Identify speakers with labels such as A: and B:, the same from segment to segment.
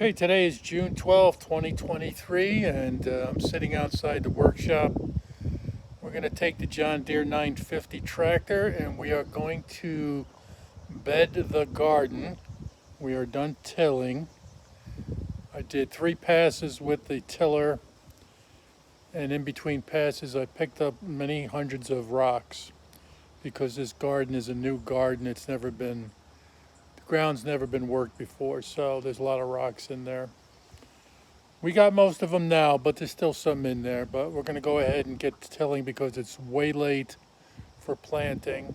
A: Okay, today is June 12th, 2023, and I'm sitting outside the workshop. We're going to take the John Deere 950 tractor and we are going to bed the garden. We are done tilling. I did 3 passes with the tiller, and in between passes I picked up many hundreds of rocks because this garden is a new garden. The ground's never been worked before, so there's a lot of rocks in there. We got most of them now, but there's still some in there. But we're going to go ahead and get tilling because it's way late for planting.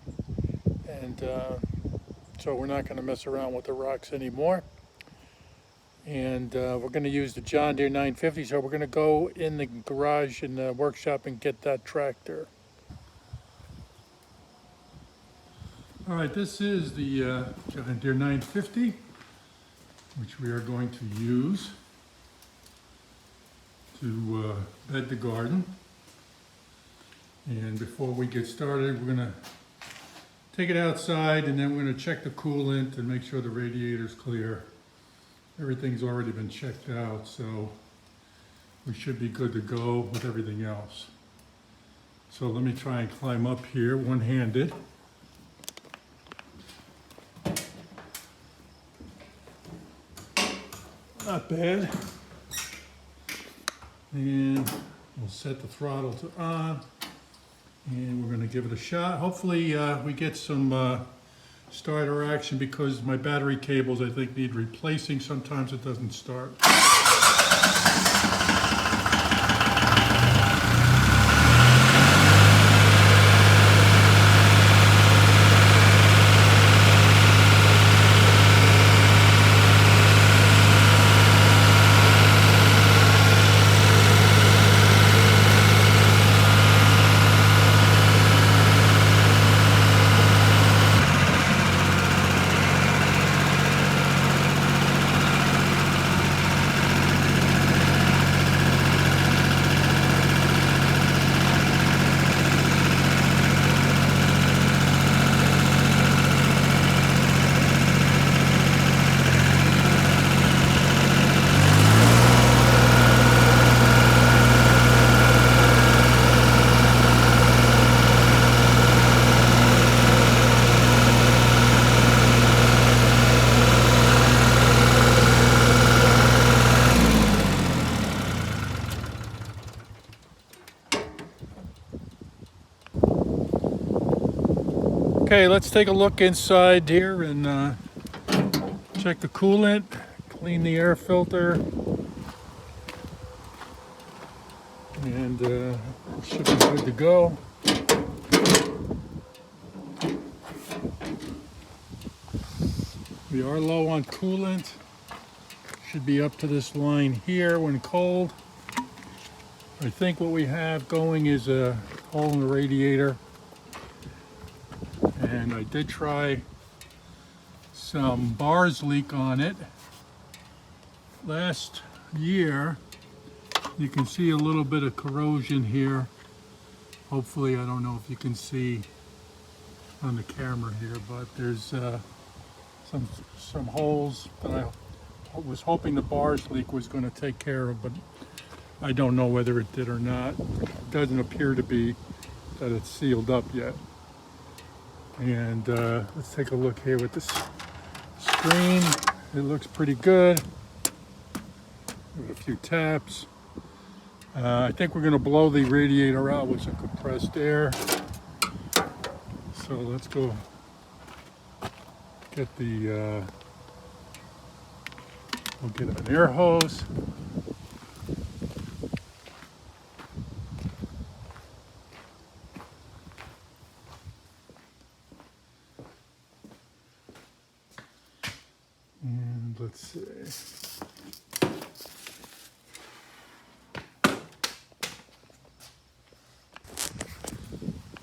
A: And so we're not going to mess around with the rocks anymore. And we're going to use the John Deere 950. So we're going to go in the garage in the workshop and get that tractor. All right, this is the John Deere 950, which we are going to use to bed the garden. And before we get started, we're going to take it outside and then we're going to check the coolant and make sure the radiator's clear. Everything's already been checked out, so we should be good to go with everything else. So let me try and climb up here one-handed. Not bad. And we'll set the throttle to on, and we're going to give it a shot. Hopefully we get some starter action because my battery cables I think need replacing. Sometimes it doesn't start. Okay, let's take a look inside here and check the coolant, clean the air filter, and it should be good to go. We are low on coolant. Should be up to this line here when cold. I think what we have going is a hole in the radiator. And I did try some bars leak on it last year. You can see a little bit of corrosion here. Hopefully, I don't know if you can see on the camera here, but there's some holes that I was hoping the bars leak was going to take care of, but I don't know whether it did or not. It doesn't appear to be that it's sealed up yet. And let's take a look here with this screen. It looks pretty good. With a few taps. I think we're going to blow the radiator out with some compressed air. So let's go get we'll get an air hose. And let's see.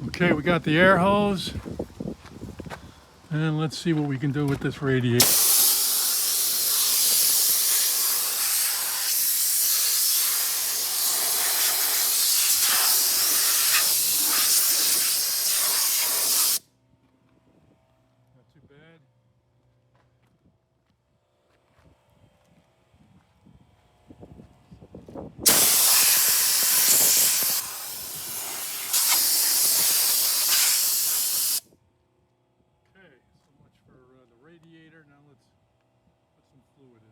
A: Okay, we got the air hose. And let's see what we can do with this radiator. Not too bad. now let's put some fluid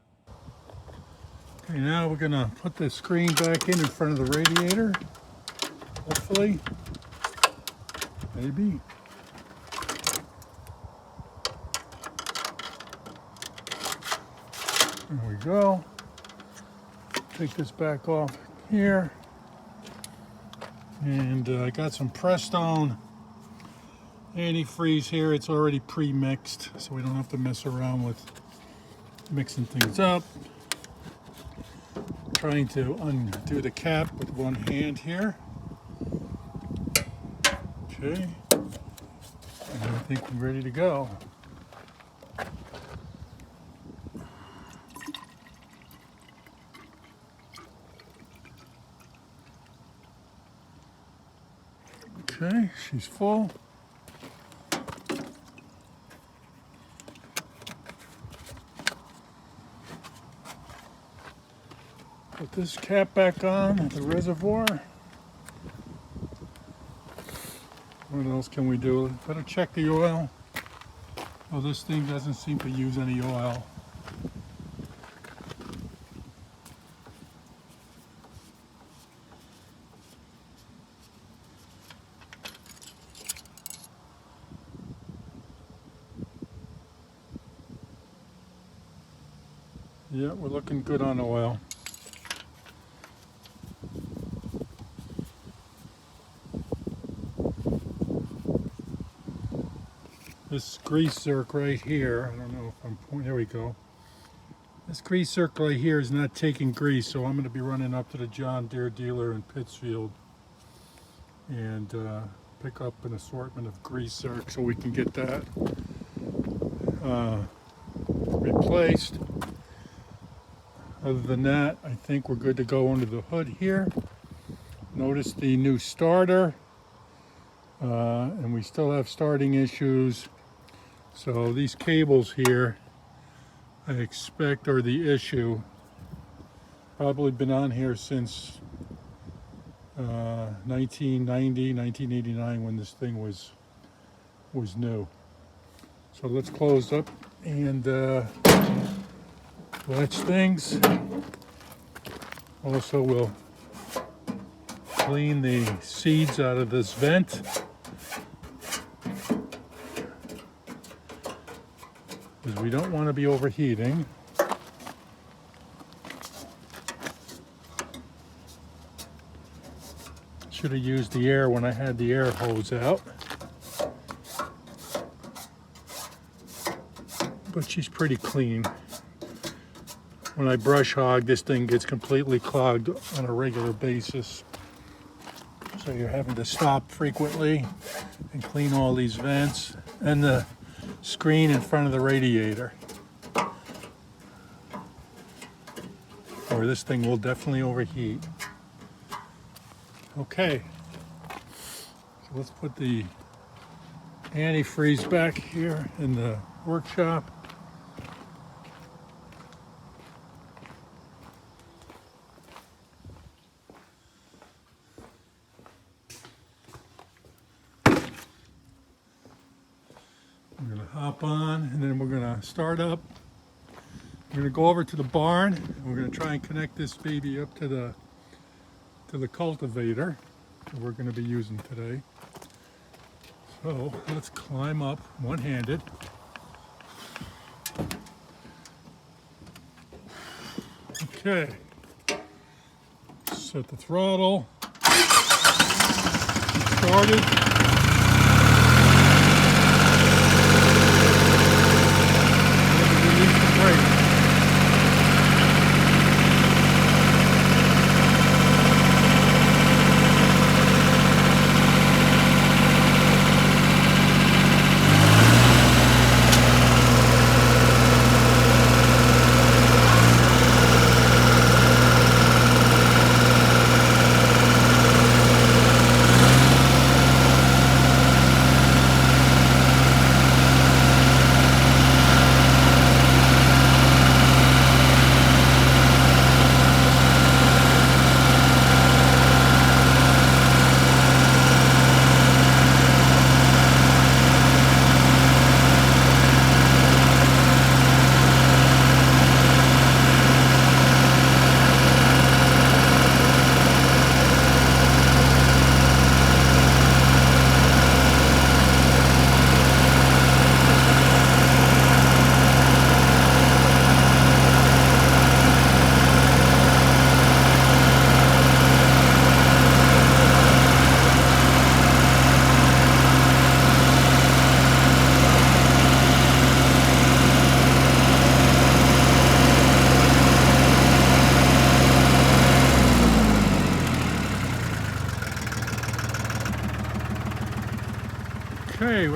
A: in. Okay, now we're gonna put the screen back in front of the radiator. Hopefully. Maybe. There we go. Take this back off here. And I got some Prestone antifreeze here. It's already pre-mixed, so we don't have to mess around with mixing things up. Trying to undo the cap with one hand here. Okay. And I think we're ready to go. Okay, she's full. Put this cap back on the reservoir. What else can we do? Better check the oil. Oh, this thing doesn't seem to use any oil. Yeah, we're looking good on oil. This grease zerk right here, I don't know if I'm pointing, there we go. This grease zerk right here is not taking grease, so I'm going to be running up to the John Deere dealer in Pittsfield and pick up an assortment of grease zerk so we can get that replaced. Other than that, I think we're good to go under the hood here. Notice the new starter, and we still have starting issues. So these cables here, I expect, are the issue. Probably been on here since 1990, 1989 when this thing was new. So let's close up and latch things. Also, we'll clean the seeds out of this vent. Because we don't want to be overheating. Should have used the air when I had the air hose out. But she's pretty clean. When I brush hog, this thing gets completely clogged on a regular basis. So you're having to stop frequently and clean all these vents and the screen in front of the radiator, or this thing will definitely overheat. Okay, so let's put the antifreeze back here in the workshop. We're going to hop on and then we're going to start up. We're going to go over to the barn and we're going to try and connect this baby up to the cultivator that we're going to be using today. So let's climb up one-handed. Okay. Set the throttle. Started.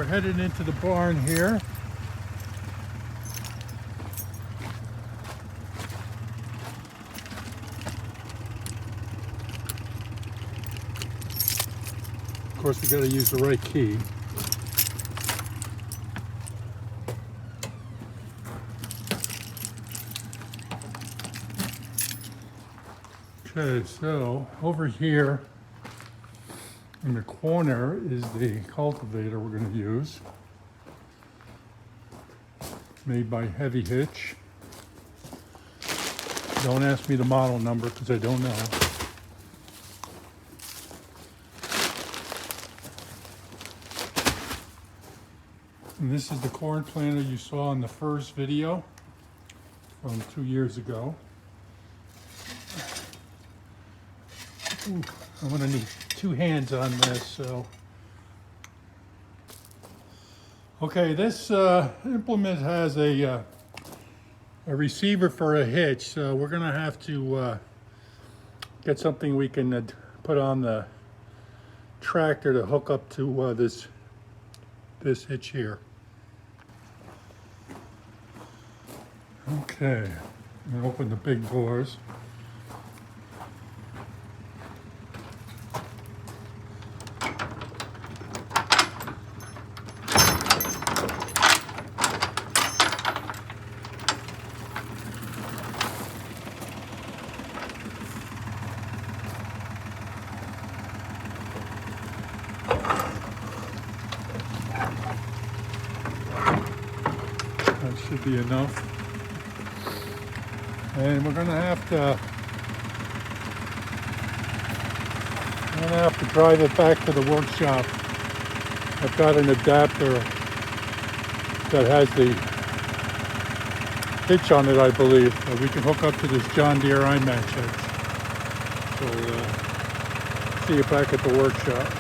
A: headed into the barn here. Of course, we got to use the right key. Okay, so over here in the corner is the cultivator we're going to use, made by Heavy Hitch. Don't ask me the model number because I don't know. And this is the corn planter you saw in the first video from 2 years ago. Ooh, I'm going to need 2 hands on this. So, okay, this implement has a receiver for a hitch, so we're going to have to get something we can put on the tractor to hook up to this hitch here. Okay, I'm going to open the big doors. That should be enough. And we're going to have to drive it back to the workshop. I've got an adapter that has the hitch on it, I believe, that we can hook up to this John Deere iMatch hitch. So see you back at the workshop.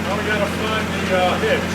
A: Now we gotta find the hitch.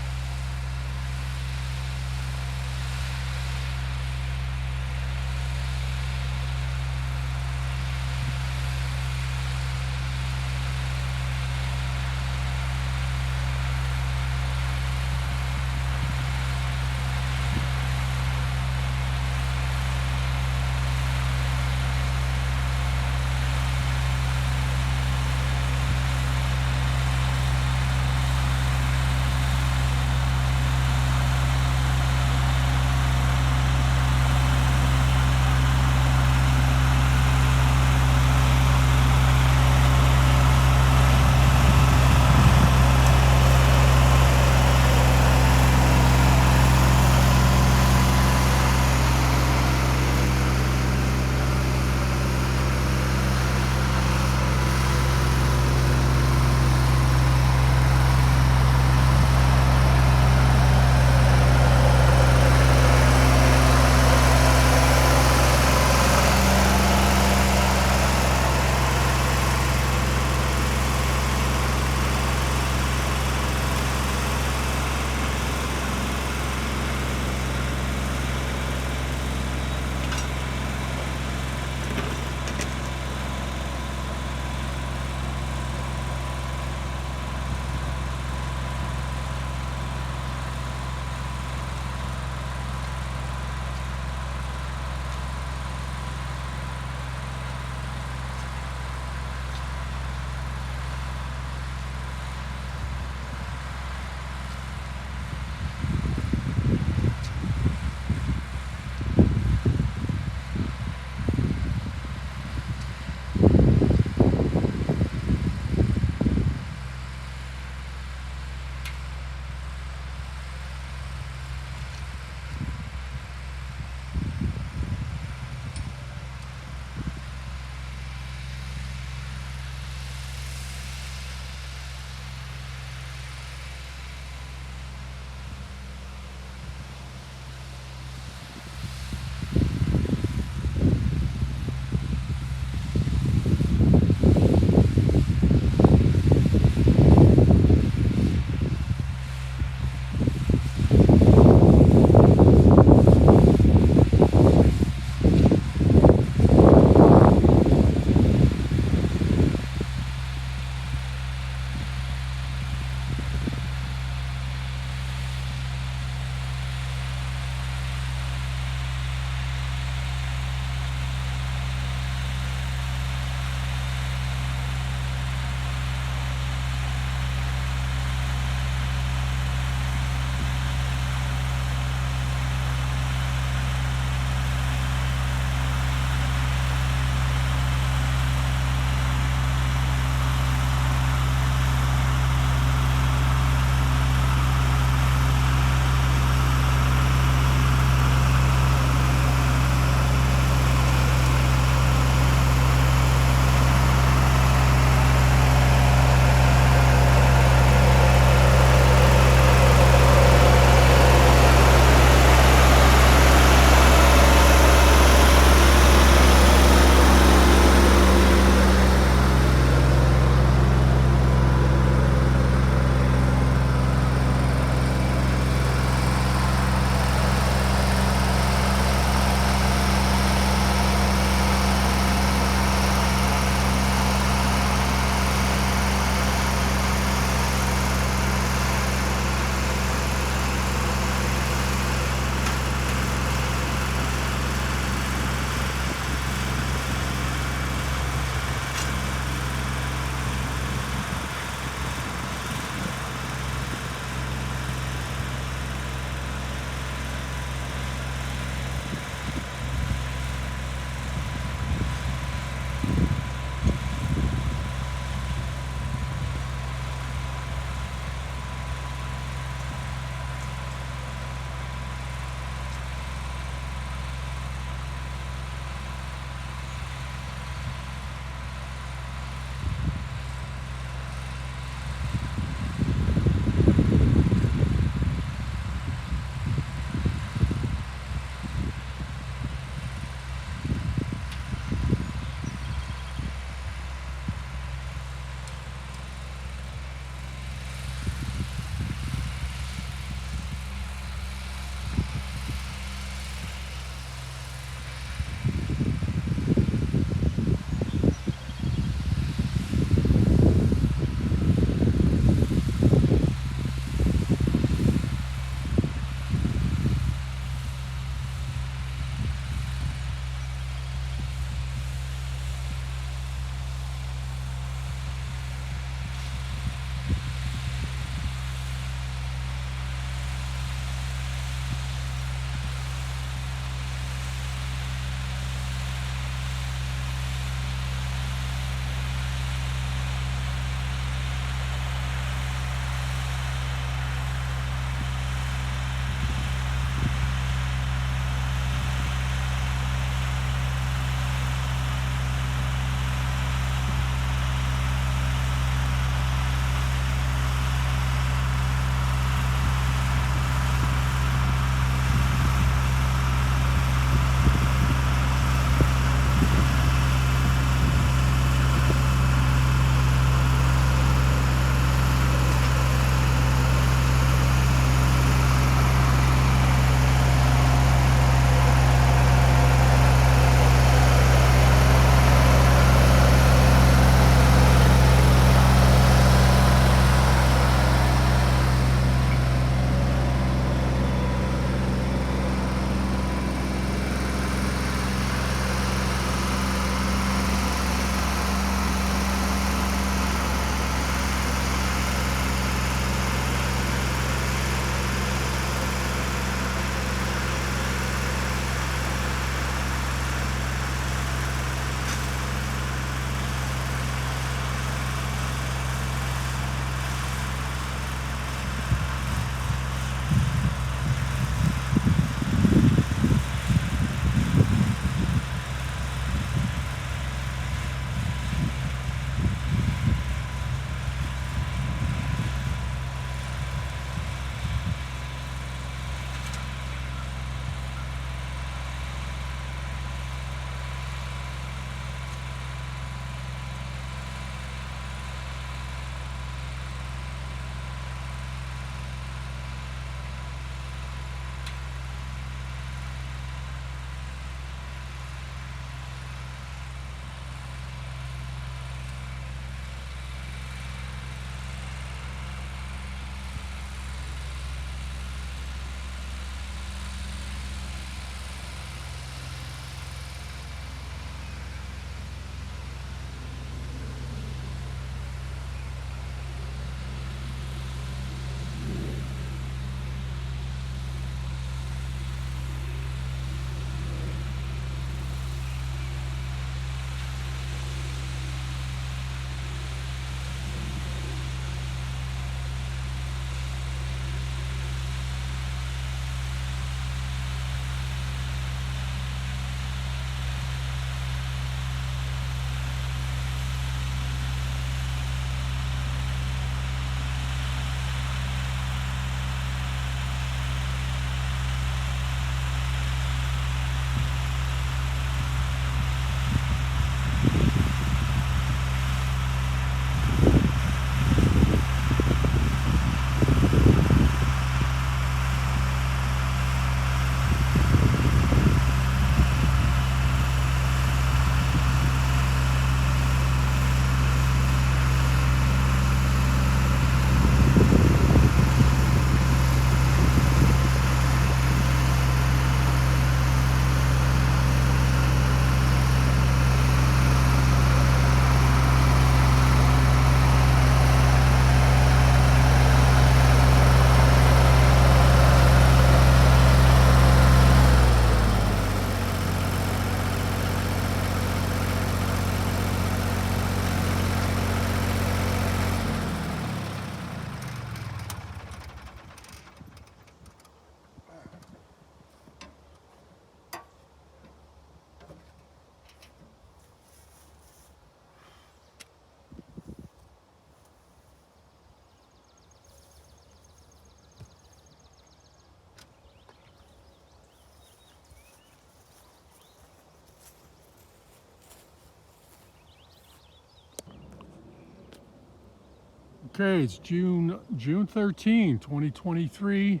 A: Okay, it's June 13, 2023.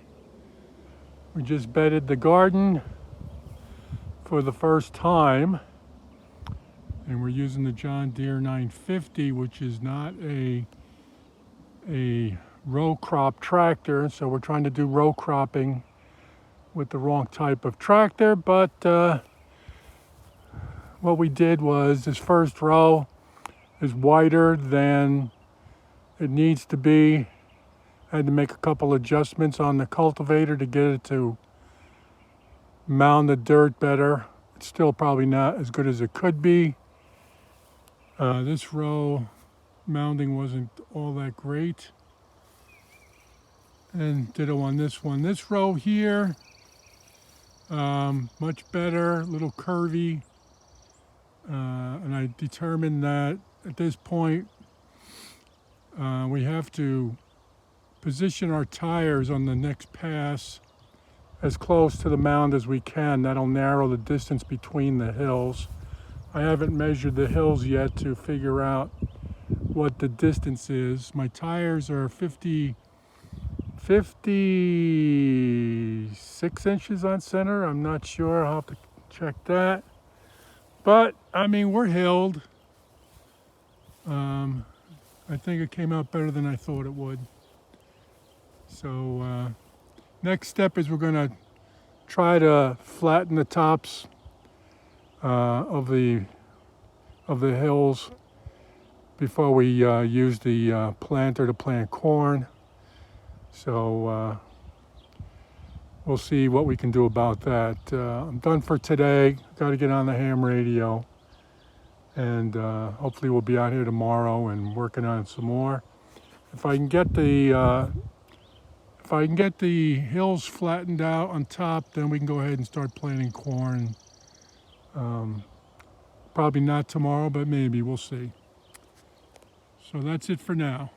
A: We just bedded the garden for the first time, and we're using the John Deere 950, which is not a row crop tractor. So we're trying to do row cropping with the wrong type of tractor, but what we did was this first row is wider than it needs to be. I had to make a couple adjustments on the cultivator to get it to mound the dirt better. It's still probably not as good as it could be. This row mounding wasn't all that great. And ditto on this one. This row here, much better, a little curvy. And I determined that at this point, we have to position our tires on the next pass as close to the mound as we can. That'll narrow the distance between the hills. I haven't measured the hills yet to figure out what the distance is. My tires are 56 inches on center. I'm not sure. I'll have to check that. But, I mean, we're hilled. I think it came out better than I thought it would. So, next step is we're going to try to flatten the tops of the hills before we use the planter to plant corn. So we'll see what we can do about that. I'm done for today. Got to get on the ham radio, and hopefully we'll be out here tomorrow and working on it some more. If I can get the hills flattened out on top, then we can go ahead and start planting corn. Probably not tomorrow, but maybe. We'll see. So that's it for now.